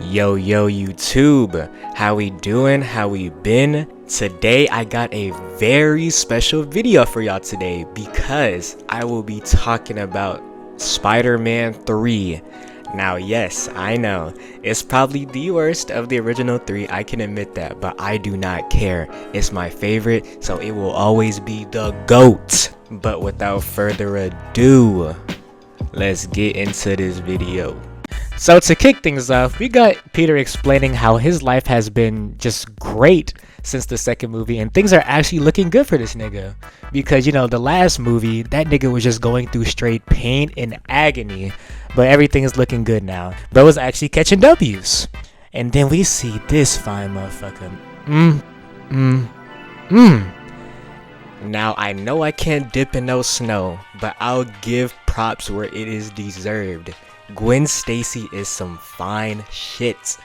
Yo YouTube, how we doing? How we been? Today I got a very special video for y'all today because I will be talking about Spider-Man 3. Now yes, I know, it's probably the worst of the original 3, I can admit that, but I do not care. It's my favorite, so it will always be the GOAT. But without further ado, let's get into this video. So to kick things off, we got Peter explaining how his life has been just great since the second movie, and things are actually looking good for this nigga. Because, you know, the last movie, that nigga was just going through straight pain and agony, but everything is looking good now. Bro was actually catching W's. And then we see this fine motherfucker. Now, I know I can't dip in no snow, but I'll give props where it is deserved. Gwen Stacy is some fine shit.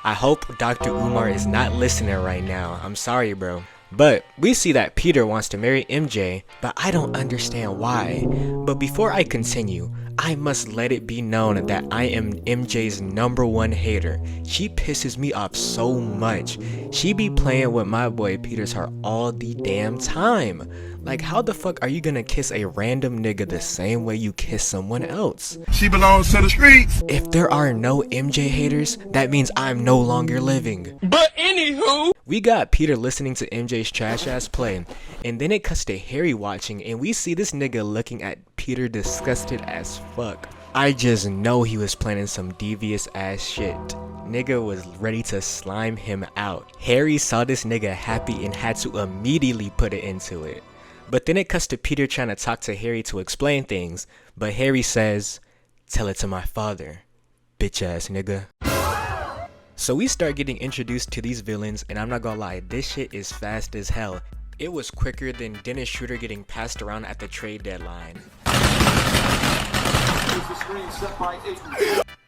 I hope Dr. Umar is not listening right now. I'm sorry, bro. But we see that Peter wants to marry MJ, but I don't understand why. But before I continue, I must let it be known that I am MJ's #1 hater. She pisses me off so much. She be playing with my boy Peter's heart all the damn time. Like, how the fuck are you gonna kiss a random nigga the same way you kiss someone else? She belongs to the streets. If there are no MJ haters, that means I'm no longer living. But anywho, we got Peter listening to MJ's trash ass play, and then it cuts to Harry watching, and we see this nigga looking at Peter disgusted as fuck. I just know he was planning some devious ass shit. Nigga was ready to slime him out. Harry saw this nigga happy and had to immediately put it into it. But then it cuts to Peter trying to talk to Harry to explain things, but Harry says, "Tell it to my father, bitch ass nigga." So we start getting introduced to these villains, and I'm not gonna lie, this shit is fast as hell. It was quicker than Dennis Schroeder getting passed around at the trade deadline.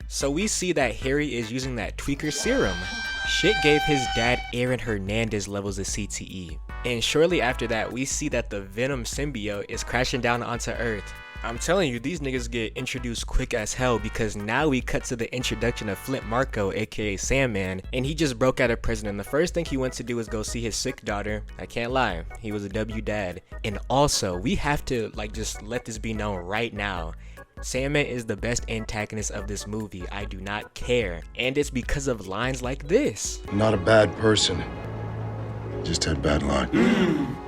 So we see that Harry is using that tweaker serum. Shit gave his dad Aaron Hernandez levels of CTE. And shortly after that, we see that the Venom symbiote is crashing down onto Earth. I'm telling you, these niggas get introduced quick as hell, because now we cut to the introduction of Flint Marko, aka Sandman, and he just broke out of prison, and the first thing he went to do was go see his sick daughter. I can't lie, he was a W dad. And also, we have to just let this be known right now. Sandman is the best antagonist of this movie. I do not care. And it's because of lines like this. Not a bad person. Just had bad luck.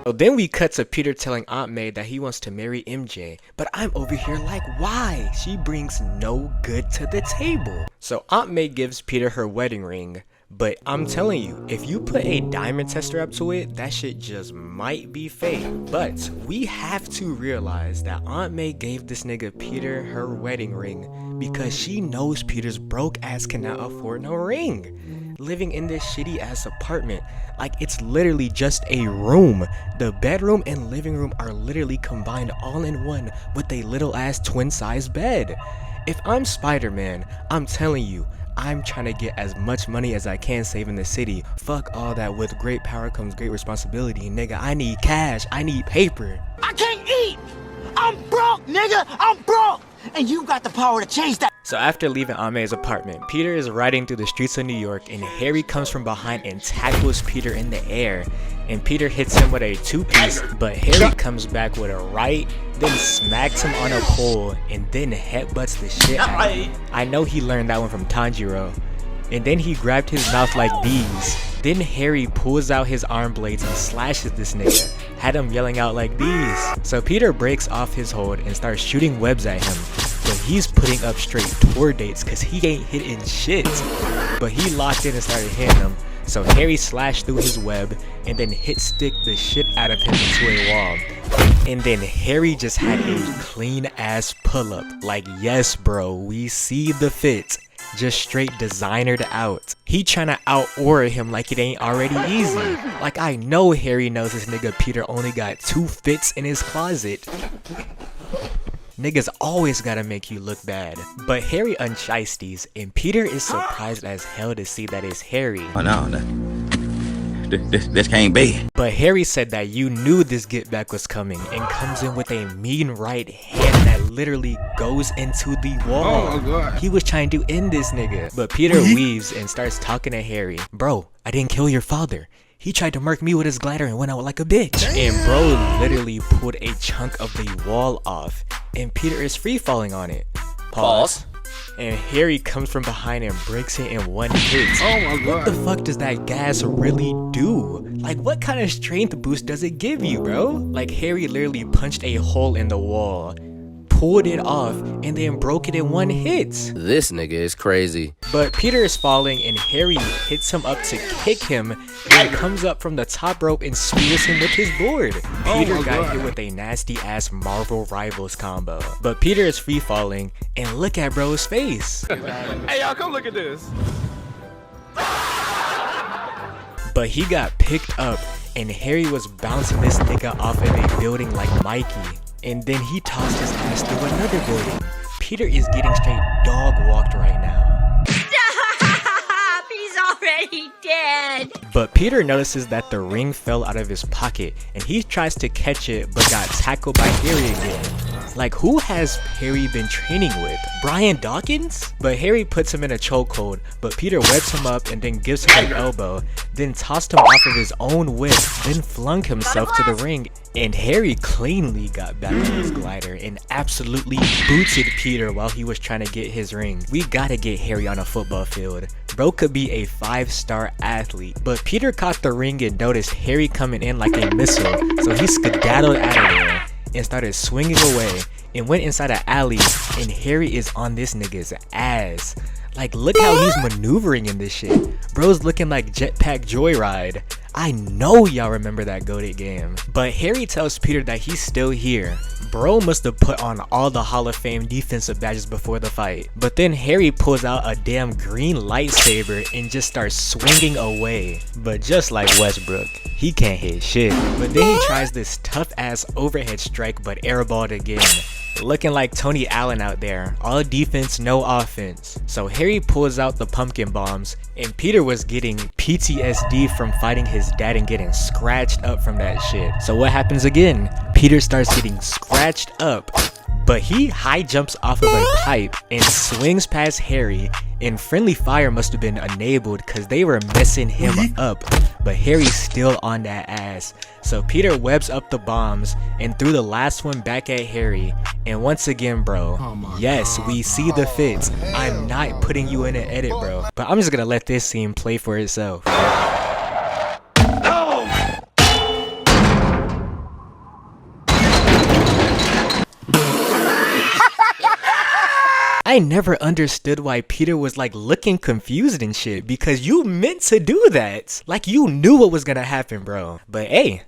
So then we cut to Peter telling Aunt May that he wants to marry MJ, but I'm over here like, why? She brings no good to the table. So Aunt May gives Peter her wedding ring, but I'm telling you, if you put a diamond tester up to it, that shit just might be fake. But we have to realize that Aunt May gave this nigga Peter her wedding ring because she knows Peter's broke ass cannot afford no ring. Living in this shitty ass apartment, like it's literally just a room. The bedroom and living room are literally combined all in one with a little ass twin size bed. If I'm Spider-Man, I'm telling you, I'm trying to get as much money as I can saving the city. Fuck all that, with great power comes great responsibility. Nigga, I need cash, I need paper. I can't eat! I'm broke, nigga! I'm broke! And you got the power to change that. So after leaving Aunt May's apartment, Peter is riding through the streets of New York, and Harry comes from behind and tackles Peter in the air. And Peter hits him with a two-piece, but Harry comes back with a right, then smacks him on a pole, and then headbutts the shit out of him. I know he learned that one from Tanjiro. And then he grabbed his mouth like these. Then Harry pulls out his arm blades and slashes this nigga. Had him yelling out like these. So Peter breaks off his hold and starts shooting webs at him. But he's putting up straight tour dates because he ain't hitting shit. But he locked in and started hitting him. So Harry slashed through his web and then hit stick the shit out of him into a wall. And then Harry just had a clean ass pull up. Like, yes bro, we see the fit. Just straight designered out. He tryna out-aura him like it ain't already easy. Like, I know Harry knows this nigga Peter only got 2 fits in his closet. Niggas always gotta make you look bad. But Harry unshiesties, and Peter is surprised as hell to see that it's Harry. Oh no, This can't be. But Harry said that you knew this get back was coming and comes in with a mean right hand that literally goes into the wall. Oh my God. He was trying to end this nigga. But Peter weaves and starts talking to Harry. Bro, I didn't kill your father. He tried to murk me with his glider and went out like a bitch. And bro literally pulled a chunk of the wall off. And Peter is free falling on it. Pause. And Harry comes from behind and breaks it in one hit. Oh my God. What the fuck does that gas really do? Like, what kind of strength boost does it give you, bro? Like, Harry literally punched a hole in the wall, pulled it off, and then broke it in one hit. This nigga is crazy. But Peter is falling and Harry hits him up to kick him and comes up from the top rope and spears him with his board. Peter got hit with a nasty ass Marvel Rivals combo. But Peter is free falling and look at bro's face. Hey y'all, come look at this. But he got picked up and Harry was bouncing this nigga off of a building like Mikey. And then he tossed his ass through another building. Peter is getting straight dog walked right now. Stop! He's already dead. But Peter notices that the ring fell out of his pocket and he tries to catch it but got tackled by Harry again. Like, who has Harry been training with? Brian Dawkins? But Harry puts him in a chokehold, but Peter webs him up and then gives him an elbow, then tossed him off of his own whip, then flung himself to the ring, and Harry cleanly got back on his glider and absolutely booted Peter while he was trying to get his ring. We gotta get Harry on a football field. Bro could be a 5-star athlete. But Peter caught the ring and noticed Harry coming in like a missile, so he skedaddled out of there and started swinging away and went inside an alley, and Harry is on this nigga's ass. Like, look how he's maneuvering in this shit. Bro's looking like Jetpack Joyride. I know y'all remember that goated game. But Harry tells Peter that he's still here. Bro must have put on all the Hall of Fame defensive badges before the fight. But then Harry pulls out a damn green lightsaber and just starts swinging away. But just like Westbrook, he can't hit shit. But then he tries this tough ass overhead strike but airballed again. Looking like Tony Allen out there. All defense, no offense. So Harry pulls out the pumpkin bombs, and Peter was getting PTSD from fighting his dad and getting scratched up from that shit. So what happens again? Peter starts getting scratched up, but he high jumps off of a pipe and swings past Harry, and friendly fire must have been enabled because they were messing him up, but Harry's still on that ass. So Peter webs up the bombs and threw the last one back at Harry, and once again, bro, yes, we see the fits. I'm not putting you in an edit, bro, but I'm just gonna let this scene play for itself. I never understood why Peter was like looking confused and shit, because you meant to do that. Like, you knew what was gonna happen, bro. But hey,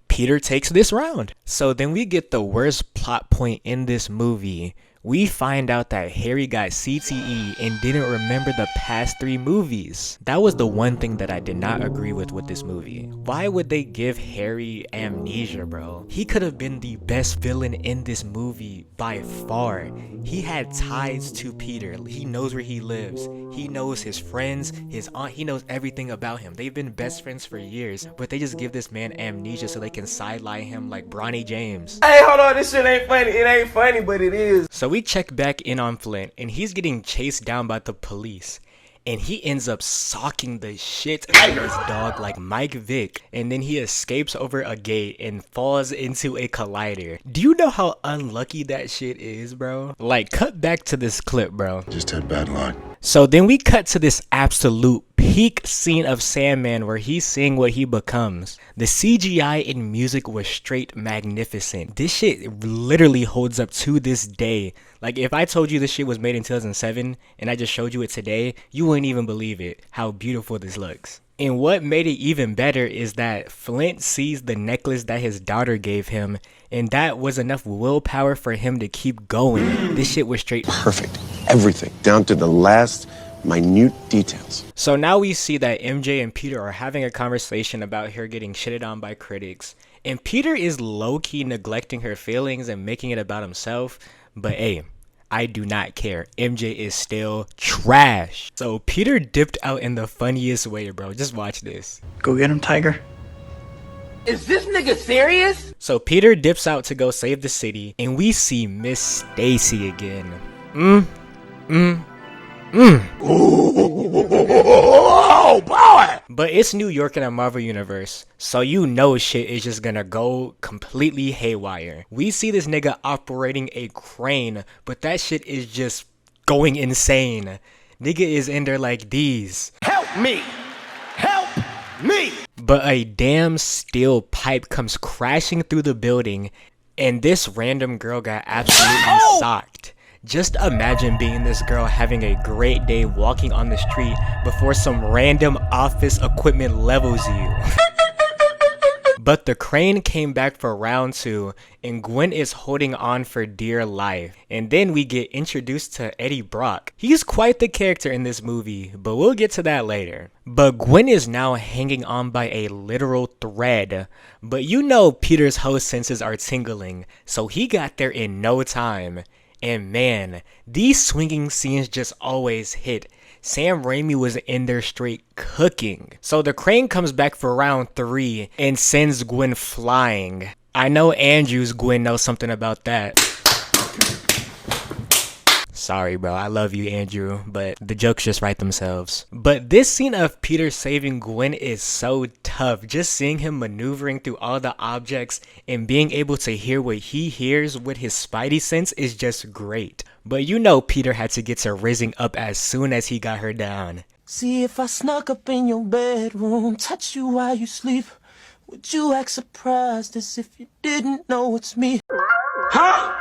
Peter takes this round. So then we get the worst plot point in this movie. We find out that Harry got CTE and didn't remember the past 3 movies. That was the one thing that I did not agree with this movie. Why would they give Harry amnesia, bro? He could have been the best villain in this movie by far. He had ties to Peter. He knows where he lives. He knows his friends, his aunt. He knows everything about him. They've been best friends for years, but they just give this man amnesia so they can sideline him like Bronny James. Hey, hold on, this shit ain't funny. It ain't funny, but it is. So we check back in on Flint, and he's getting chased down by the police, and he ends up socking the shit out of his dog like Mike Vick, and then he escapes over a gate and falls into a collider. Do you know how unlucky that shit is, bro? Like, cut back to this clip, bro. Just had bad luck. So then we cut to this absolute peak scene of Sandman where he's seeing what he becomes. The CGI and music was straight magnificent. This shit literally holds up to this day. Like, if I told you this shit was made in 2007 and I just showed you it today, you wouldn't even believe it, how beautiful this looks. And what made it even better is that Flint sees the necklace that his daughter gave him, and that was enough willpower for him to keep going. This shit was straight Perfect. Everything, down to the last minute details. So now we see that MJ and Peter are having a conversation about her getting shitted on by critics, and Peter is low-key neglecting her feelings and making it about himself. But hey, I do not care. MJ is still trash. So Peter dipped out in the funniest way, bro. Just watch this. Go get him, Tiger. Is this nigga serious? So Peter dips out to go save the city, and we see Miss Stacy again. Oh boy! But it's New York in a Marvel universe, so you know shit is just gonna go completely haywire. We see this nigga operating a crane, but that shit is just going insane. Nigga is in there like these. Help me! Help me! But a damn steel pipe comes crashing through the building, and this random girl got absolutely socked. Just imagine being this girl having a great day walking on the street before some random office equipment levels you. But the crane came back for round 2, and Gwen is holding on for dear life. And then we get introduced to Eddie Brock. He's quite the character in this movie, but we'll get to that later. But Gwen is now hanging on by a literal thread. But you know Peter's whole senses are tingling, so he got there in no time. And man, these swinging scenes just always hit. Sam Raimi was in there straight cooking. So the crane comes back for round 3 and sends Gwen flying. I know Andrew's Gwen knows something about that. Sorry bro, I love you Andrew, but the jokes just write themselves. But this scene of Peter saving Gwen is so tough. Just seeing him maneuvering through all the objects and being able to hear what he hears with his spidey sense is just great. But you know Peter had to get to rizzing up as soon as he got her down. See if I snuck up in your bedroom, touch you while you sleep, would you act surprised as if you didn't know it's me? Huh?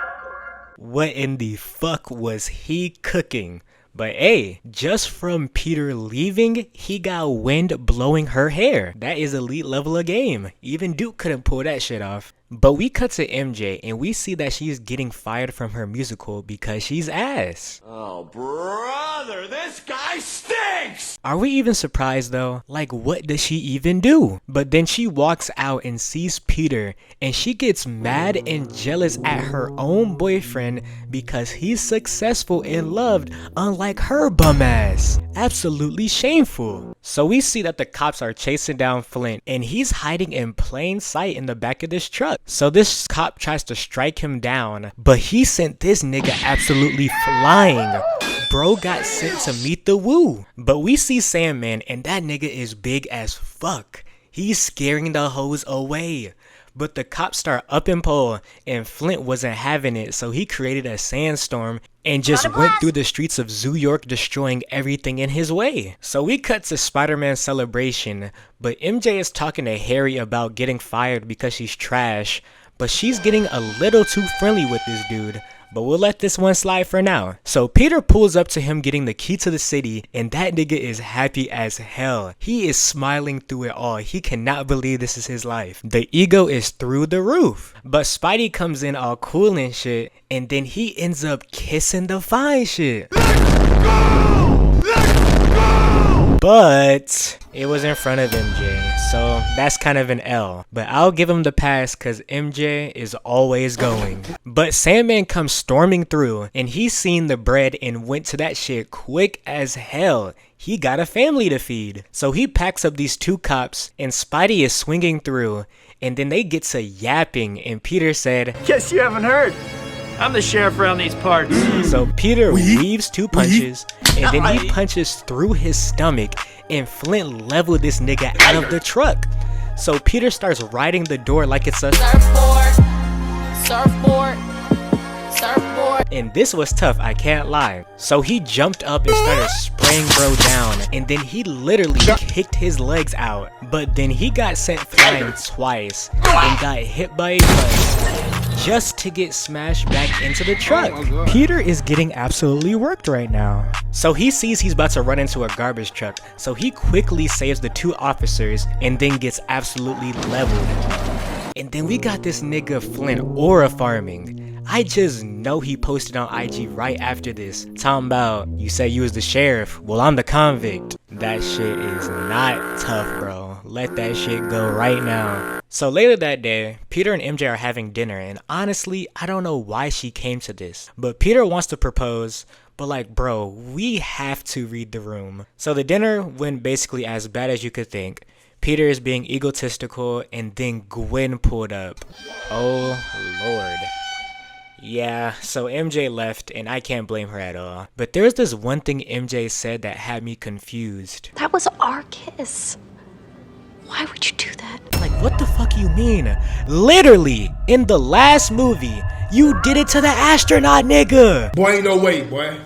What in the fuck was he cooking? But hey, just from Peter leaving, he got wind blowing her hair. That is elite level of game. Even Duke couldn't pull that shit off. But we cut to MJ and we see that she's getting fired from her musical because she's ass. Oh, brother, this guy stinks! Are we even surprised though? Like, what does she even do? But then she walks out and sees Peter and she gets mad and jealous at her own boyfriend because he's successful and loved, unlike her bum ass. Absolutely shameful. So we see that the cops are chasing down Flint and he's hiding in plain sight in the back of this truck. So this cop tries to strike him down, but he sent this nigga absolutely flying. Bro got sent to meet the woo. But we see Sandman and that nigga is big as fuck. He's scaring the hoes away. But the cops start up and pole and Flint wasn't having it, so he created a sandstorm and just went through the streets of Zoo York destroying everything in his way. So we cut to Spider-Man Celebration, but MJ is talking to Harry about getting fired because she's trash, but she's getting a little too friendly with this dude. But we'll let this one slide for now. So Peter pulls up to him getting the key to the city and that nigga is happy as hell. He is smiling through it all. He cannot believe this is his life. The ego is through the roof. But Spidey comes in all cool and shit and then he ends up kissing the fine shit. Let's go! Let's go! But it was in front of MJ, so that's kind of an L. But I'll give him the pass cause MJ is always going. But Sandman comes storming through and he's seen the bread and went to that shit quick as hell. He got a family to feed. So he packs up these 2 cops and Spidey is swinging through and then they get to yapping and Peter said, Guess you haven't heard. I'm the sheriff around these parts. So Peter weaves 2 punches and then he punches through his stomach and Flint leveled this nigga out of the truck. So Peter starts riding the door like it's a Surfboard. And this was tough, I can't lie. So he jumped up and started spraying bro down and then he literally kicked his legs out. But then he got sent flying twice and got hit by a bus just to get smashed back into the truck. Peter is getting absolutely worked right now. So he sees he's about to run into a garbage truck, so he quickly saves the 2 officers and then gets absolutely leveled. And then we got this nigga Flint aura farming. I just know he posted on IG right after this, talking about, you say you was the sheriff, well I'm the convict. That shit is not tough, bro. Let that shit go right now. So later that day, Peter and MJ are having dinner, and honestly, I don't know why she came to this, but Peter wants to propose, but like, bro, we have to read the room. So the dinner went basically as bad as you could think. Peter is being egotistical, and then Gwen pulled up. Oh lord. Yeah, so MJ left, and I can't blame her at all. But there's this one thing MJ said that had me confused. That was our kiss. Why would you do that? Like, what the fuck you mean? Literally, in the last movie, you did it to the astronaut nigga! Boy, ain't no way, boy.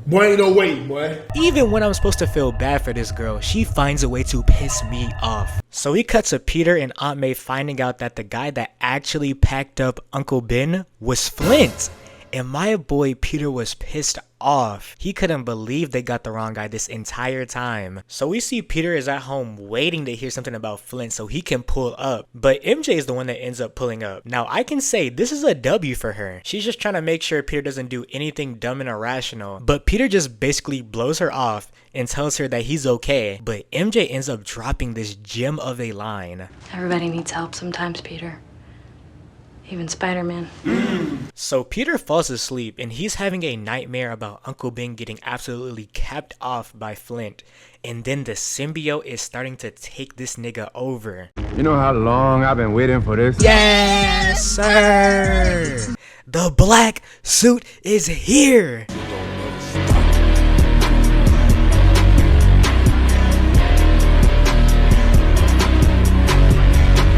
Boy, ain't no way, boy. Even when I'm supposed to feel bad for this girl, she finds a way to piss me off. So we cut to Peter and Aunt May finding out that the guy that actually packed up Uncle Ben was Flint. And my boy Peter was pissed off. He couldn't believe they got the wrong guy this entire time. So we see Peter is at home waiting to hear something about Flint so he can pull up. But MJ is the one that ends up pulling up. Now I can say this is a W for her. She's just trying to make sure Peter doesn't do anything dumb and irrational. But Peter just basically blows her off and tells her that he's okay. But MJ ends up dropping this gem of a line. Everybody needs help sometimes, Peter. Even Spider-Man. So Peter falls asleep and he's having a nightmare about Uncle Ben getting absolutely capped off by Flint. And then the symbiote is starting to take this nigga over. You know how long I've been waiting for this? Yes, sir! The black suit is here!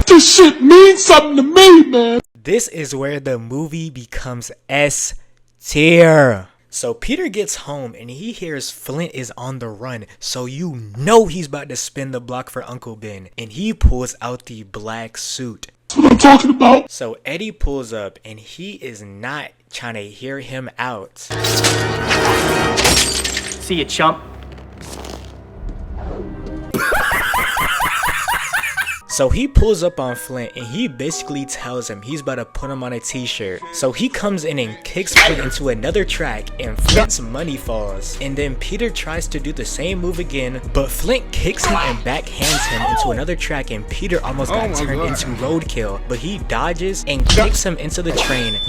This shit means something to me, man. This is where the movie becomes S tier. So Peter gets home and he hears Flint is on the run, so you know he's about to spin the block for Uncle Ben, and he pulls out the black suit. That's what I'm talking about. So Eddie pulls up and he is not trying to hear him out. See you, chump. So he pulls up on Flint and he basically tells him he's about to put him on a t-shirt. So he comes in and kicks Flint into another track and Flint's money falls. And then Peter tries to do the same move again, but Flint kicks him and backhands him into another track and Peter almost got turned into roadkill. But he dodges and kicks him into the train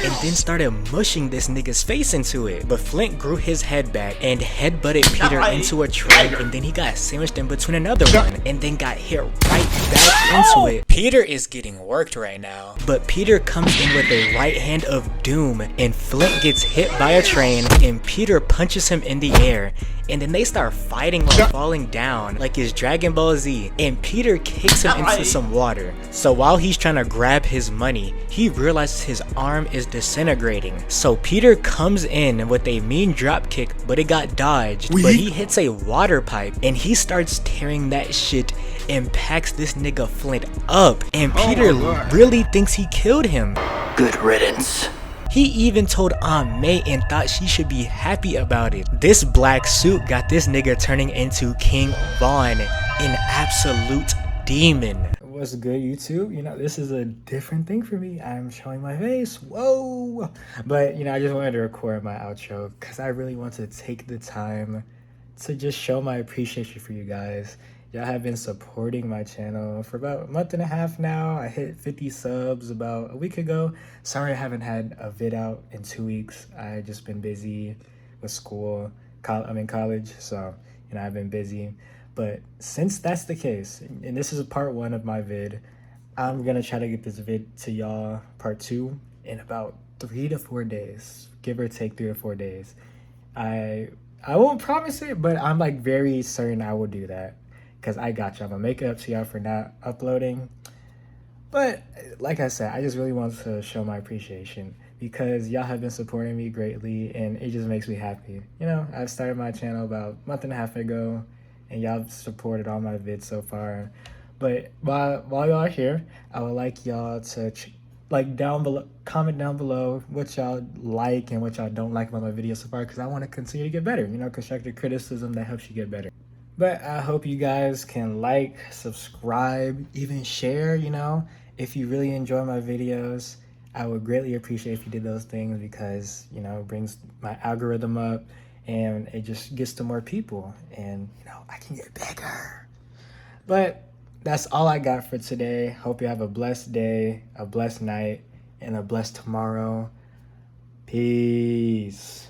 and then started mushing this nigga's face into it. But Flint grew his head back and headbutted Peter into a train, and then he got sandwiched in between another one and then got hit right back into it. Peter is getting worked right now, but Peter comes in with a right hand of doom and Flint gets hit by a train and Peter punches him in the air. And then they start fighting while falling down like it's Dragon Ball Z, and Peter kicks him into some water. So while he's trying to grab his money, he realizes his arm is disintegrating. So Peter comes in with a mean drop kick, but it got dodged. But he hits a water pipe and he starts tearing that shit and packs this nigga Flint up. And Peter really thinks he killed him. Good riddance. He even told Aunt May and thought she should be happy about it. This black suit got this nigga turning into King Von, an absolute demon. What's good, YouTube? You know, this is a different thing for me. I'm showing my face. Whoa! But, you know, I just wanted to record my outro because I really want to take the time to just show my appreciation for you guys. Y'all have been supporting my channel for about a month and a half now. I hit 50 subs about a week ago. Sorry I haven't had a vid out in 2 weeks. I just been busy with school. I'm in college, so you know I've been busy. But since that's the case, and this is part 1 of my vid, I'm gonna try to get this vid to y'all part 2 in about 3 to 4 days, give or take 3 or 4 days. I won't promise it, but I'm like very certain I will do that. Because I got you. I'm going to make it up to y'all for not uploading. But like I said, I just really want to show my appreciation because y'all have been supporting me greatly and it just makes me happy. You know, I started my channel about a month and a half ago and y'all supported all my vids so far. But while y'all are here, I would like y'all to comment down below what y'all like and what y'all don't like about my videos so far because I want to continue to get better. You know, constructive criticism that helps you get better. But I hope you guys can like, subscribe, even share, you know. If you really enjoy my videos, I would greatly appreciate if you did those things because, you know, it brings my algorithm up and it just gets to more people and, you know, I can get bigger. But that's all I got for today. Hope you have a blessed day, a blessed night, and a blessed tomorrow. Peace.